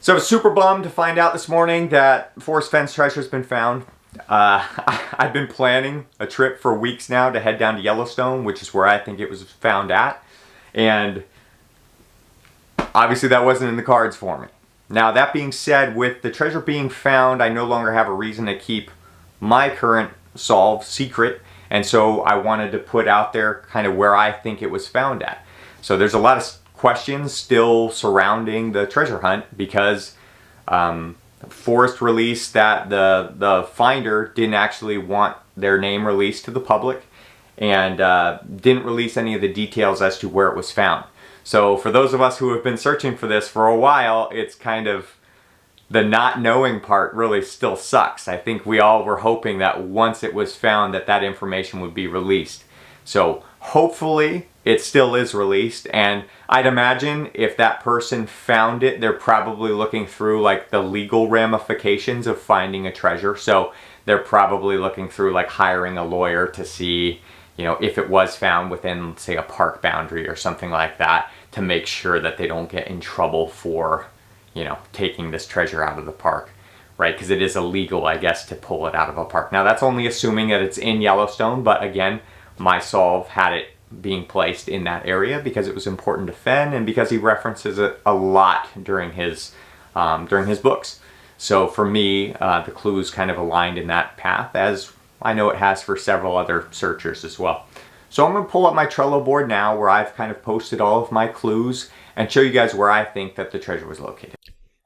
So I was super bummed to find out this morning that Forrest Fenn's treasure has been found. I've been planning a trip for weeks now to head down to Yellowstone, which is where I think it was found at. And obviously that wasn't in the cards for me. Now, that being said, with the treasure being found, I no longer have a reason to keep my current solve secret. And so I wanted to put out there kind of where I think it was found at. So there's a lot of questions still surrounding the treasure hunt because Forrest released that the finder didn't actually want their name released to the public and didn't release any of the details as to where it was found. So for those of us who have been searching for this for a while, it's kind of the not knowing part really still sucks. I think we all were hoping that once it was found that information would be released. So hopefully it still is released, and I'd imagine if that person found it, they're probably looking through like the legal ramifications of finding a treasure. So they're probably looking through like hiring a lawyer to see, you know, if it was found within, say, a park boundary or something like that, to make sure that they don't get in trouble for, you know, taking this treasure out of the park, right? Because it is illegal, I guess, to pull it out of a park. Now, that's only assuming that it's in Yellowstone, but again, my solve had it being placed in that area because it was important to Fenn and because he references it a lot during his books. So for me, the clues kind of aligned in that path, as I know it has for several other searchers as well. So I'm going to pull up my Trello board now where I've kind of posted all of my clues and show you guys where I think that the treasure was located.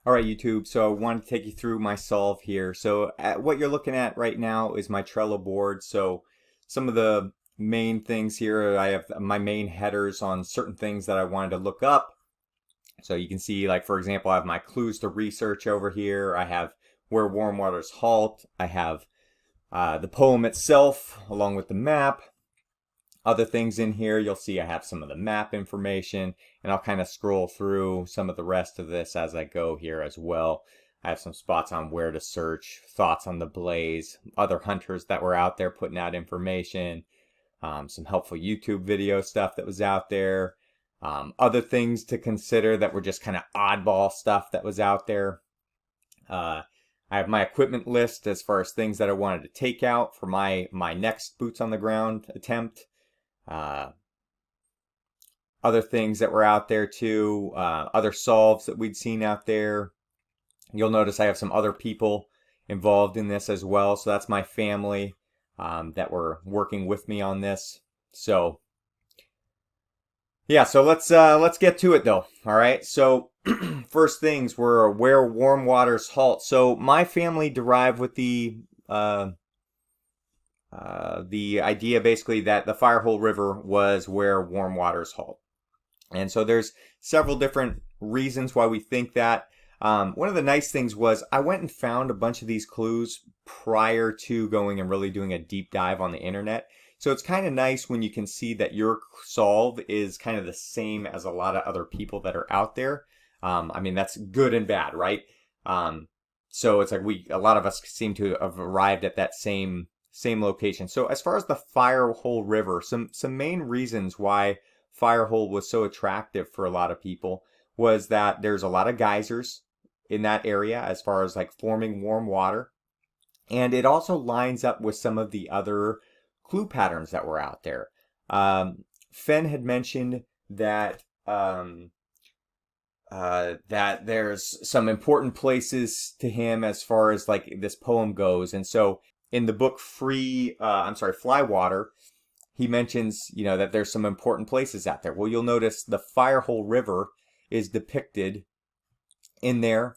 All right, YouTube, so I wanted to take you through my solve here. So what you're looking at right now is my Trello board. So some of the main things here, I have my main headers on certain things that I wanted to look up. So you can see, like, for example, I have my clues to research over here. I have where warm waters halt. I have the poem itself along with the map. Other things in here, you'll see I have some of the map information, and I'll kind of scroll through some of the rest of this as I go here as well. I have some spots on where to search, thoughts on the blaze, other hunters that were out there putting out information, some helpful YouTube video stuff that was out there, other things to consider that were just kind of oddball stuff that was out there. I have my equipment list as far as things that I wanted to take out for my next boots on the ground attempt. Other things that were out there too, other solves that we'd seen out there. You'll notice I have some other people involved in this as well. So that's my family that were working with me on this. So yeah, so let's get to it though. All right. So first things were where warm waters halt. So my family derived with the idea basically that the Firehole River was where warm waters halt. And so there's several different reasons why we think that. One of the nice things was I went and found a bunch of these clues prior to going and really doing a deep dive on the internet. So it's kind of nice when you can see that your solve is kind of the same as a lot of other people that are out there. I mean, that's good and bad, right? So it's like a lot of us seem to have arrived at that same location. So as far as the Firehole River, some main reasons why Firehole was so attractive for a lot of people was that there's a lot of geysers in that area as far as like forming warm water. And it also lines up with some of the other clue patterns that were out there. Fenn had mentioned that that there's some important places to him as far as like this poem goes. And so in the book Flywater, he mentions, you know, that there's some important places out there. Well, you'll notice the Firehole River is depicted in there.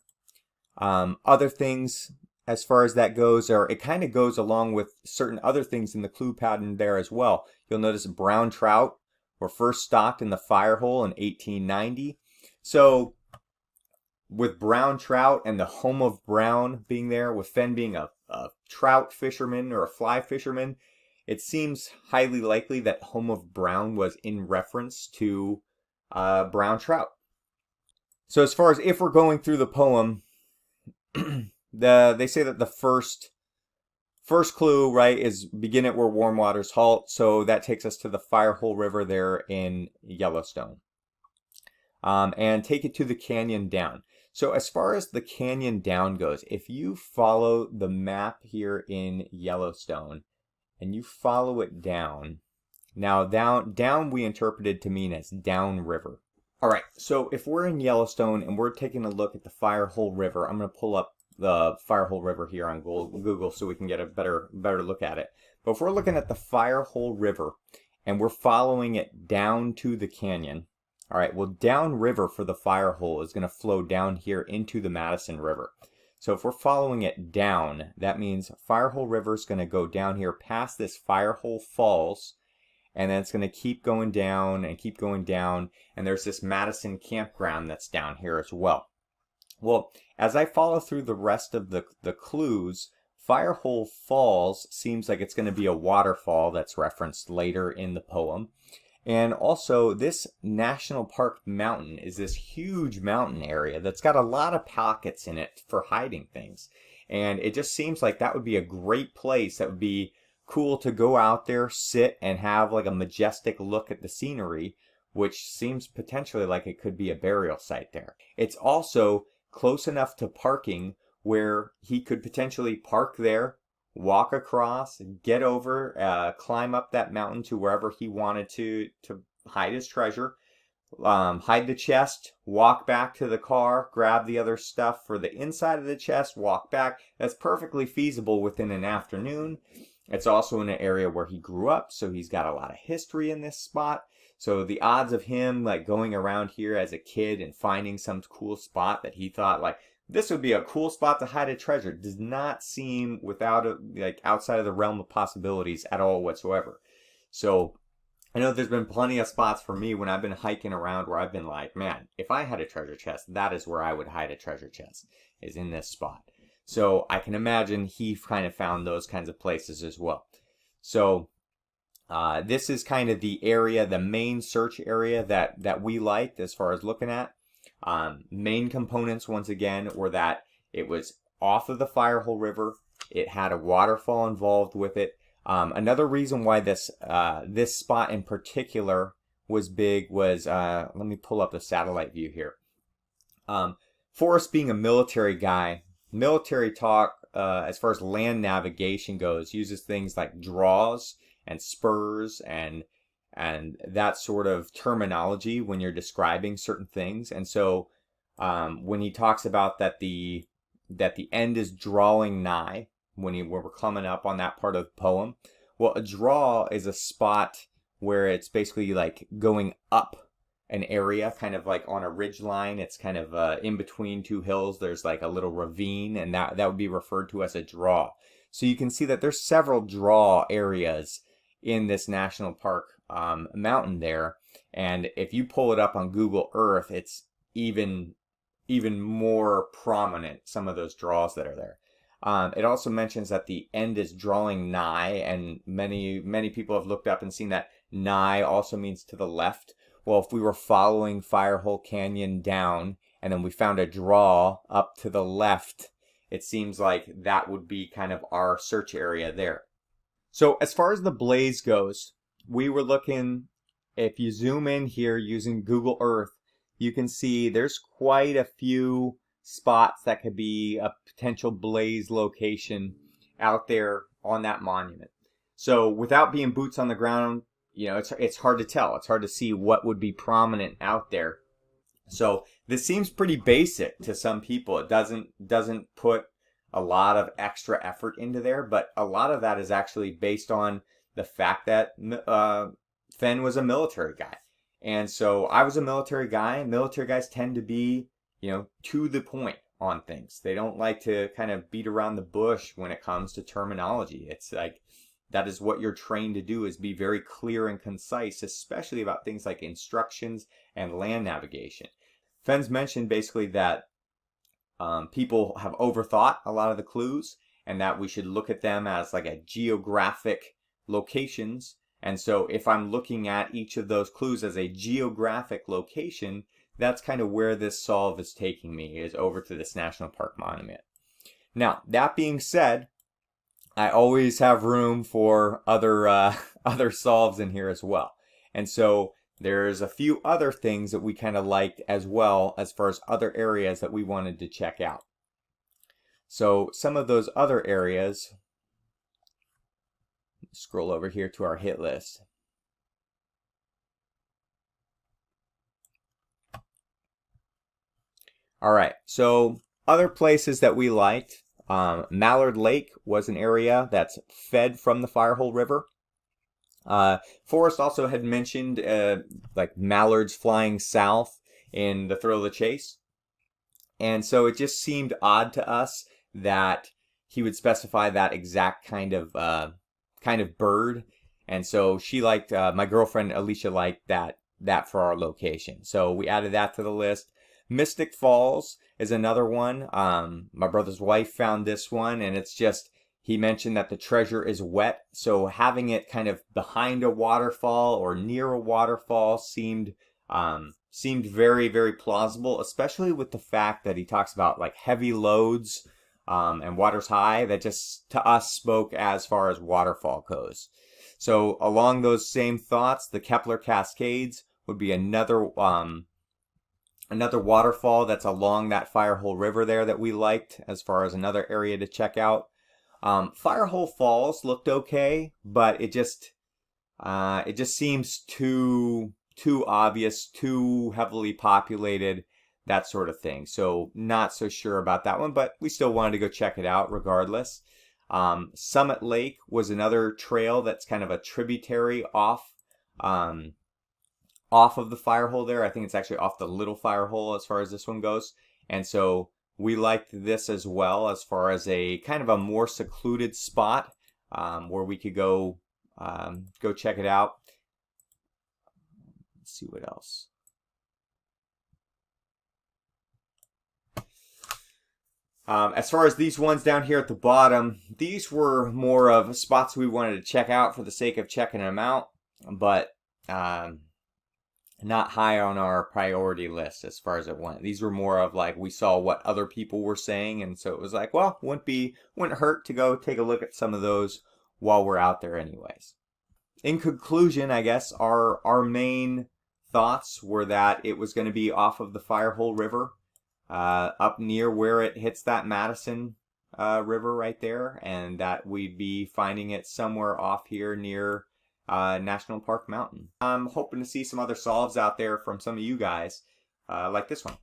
Other things as far as that goes, or it kind of goes along with certain other things in the clue pattern there as well. You'll notice brown trout were first stocked in the Firehole in 1890. So with brown trout and the home of brown being there, with Fenn being a trout fisherman or a fly fisherman, it seems highly likely that home of brown was in reference to brown trout. So as far as if we're going through the poem, they say that the first clue, right, is begin at where warm waters halt. So that takes us to the Firehole River there in Yellowstone. And take it to the canyon down. So as far as the canyon down goes, if you follow the map here in Yellowstone and you follow it down, now down we interpreted to mean as downriver. All right, so if we're in Yellowstone and we're taking a look at the Firehole River, I'm going to pull up the Firehole River here on Google so we can get a better look at it. But if we're looking at the Firehole River and we're following it down to the canyon, all right, well, downriver for the Firehole is going to flow down here into the Madison River. So if we're following it down, that means Firehole River is going to go down here past this Firehole Falls, and then it's going to keep going down and keep going down, and there's this Madison campground that's down here as well. Well, as I follow through the rest of the clues, Firehole Falls seems like it's going to be a waterfall that's referenced later in the poem. And also, this National Park mountain is this huge mountain area that's got a lot of pockets in it for hiding things. And it just seems like that would be a great place that would be cool to go out there, sit, and have like a majestic look at the scenery, which seems potentially like it could be a burial site there. It's also close enough to parking where he could potentially park there, walk across, get over, climb up that mountain to wherever he wanted to hide his treasure, hide the chest, walk back to the car, grab the other stuff for the inside of the chest, walk back. That's perfectly feasible within an afternoon. It's also in an area where he grew up, so he's got a lot of history in this spot. So the odds of him like going around here as a kid and finding some cool spot that he thought like this would be a cool spot to hide a treasure does not seem like outside of the realm of possibilities at all whatsoever. So I know there's been plenty of spots for me when I've been hiking around where I've been like, man, if I had a treasure chest, that is where I would hide a treasure chest, is in this spot. So I can imagine he kind of found those kinds of places as well. So this is kind of the area, the main search area that we liked as far as looking at. Main components, once again, were that it was off of the Firehole River. It had a waterfall involved with it. Another reason why this spot in particular was big was, let me pull up the satellite view here. Forrest being a military guy, military talk, as far as land navigation goes, uses things like draws and spurs and that sort of terminology when you're describing certain things. And so when he talks about that the end is drawing nigh, when we're coming up on that part of the poem, well, a draw is a spot where it's basically like going up an area, kind of like on a ridge line. It's kind of in between two hills. There's like a little ravine, and that would be referred to as a draw. So you can see that there's several draw areas in this national park mountain there. And if you pull it up on Google Earth, it's even more prominent, some of those draws that are there. It also mentions that the end is drawing nigh, and many people have looked up and seen that nigh also means to the left. Well, if we were following Firehole Canyon down and then we found a draw up to the left, it seems like that would be kind of our search area there. So as far as the blaze goes, we were looking, if you zoom in here using Google Earth, you can see there's quite a few spots that could be a potential blaze location out there on that monument. So without being boots on the ground, you know, it's hard to tell. It's hard to see what would be prominent out there. So this seems pretty basic to some people. It doesn't put a lot of extra effort into there, but a lot of that is actually based on the fact that Fenn was a military guy. And so I was a military guy. Military guys tend to be, you know, to the point on things. They don't like to kind of beat around the bush when it comes to terminology. It's like, that is what you're trained to do, is be very clear and concise, especially about things like instructions and land navigation. Fenn's mentioned basically that people have overthought a lot of the clues, and that we should look at them as like a geographic locations. And so if I'm looking at each of those clues as a geographic location, that's kind of where this solve is taking me, is over to this national park monument. Now, that being said, I always have room for other solves in here as well. And so there's a few other things that we kind of liked as well as far as other areas that we wanted to check out. So some of those other areas, scroll over here to our hit list. All right, so other places that we liked, Mallard Lake was an area that's fed from the Firehole River. Forrest also had mentioned like mallards flying south in The Thrill of the Chase. And so it just seemed odd to us that he would specify that exact kind of bird. And so she liked, my girlfriend Alicia liked that for our location. So we added that to the list. Mystic Falls is another one. My brother's wife found this one, and it's just, he mentioned that the treasure is wet, so having it kind of behind a waterfall or near a waterfall seemed very, very plausible, especially with the fact that he talks about like heavy loads and water's high. That just to us spoke as far as waterfall goes. So along those same thoughts, the Kepler Cascades would be another waterfall that's along that Firehole River there that we liked as far as another area to check out. Firehole Falls looked okay, but it just seems too obvious, too heavily populated, that sort of thing. So not so sure about that one, but we still wanted to go check it out regardless. Summit Lake was another trail that's kind of a tributary off of the Firehole there. I think it's actually off the Little Firehole as far as this one goes. And so we liked this as well as far as a kind of a more secluded spot where we could go check it out. Let's see what else. As far as these ones down here at the bottom, these were more of spots we wanted to check out for the sake of checking them out, but not high on our priority list as far as it went. These were more of like, we saw what other people were saying, and so it was like, well, wouldn't hurt to go take a look at some of those while we're out there anyways. In conclusion, I guess our main thoughts were that it was going to be off of the Firehole River, up near where it hits that Madison River right there, and that we'd be finding it somewhere off here near National Park Mountain. I'm hoping to see some other solves out there from some of you guys like this one.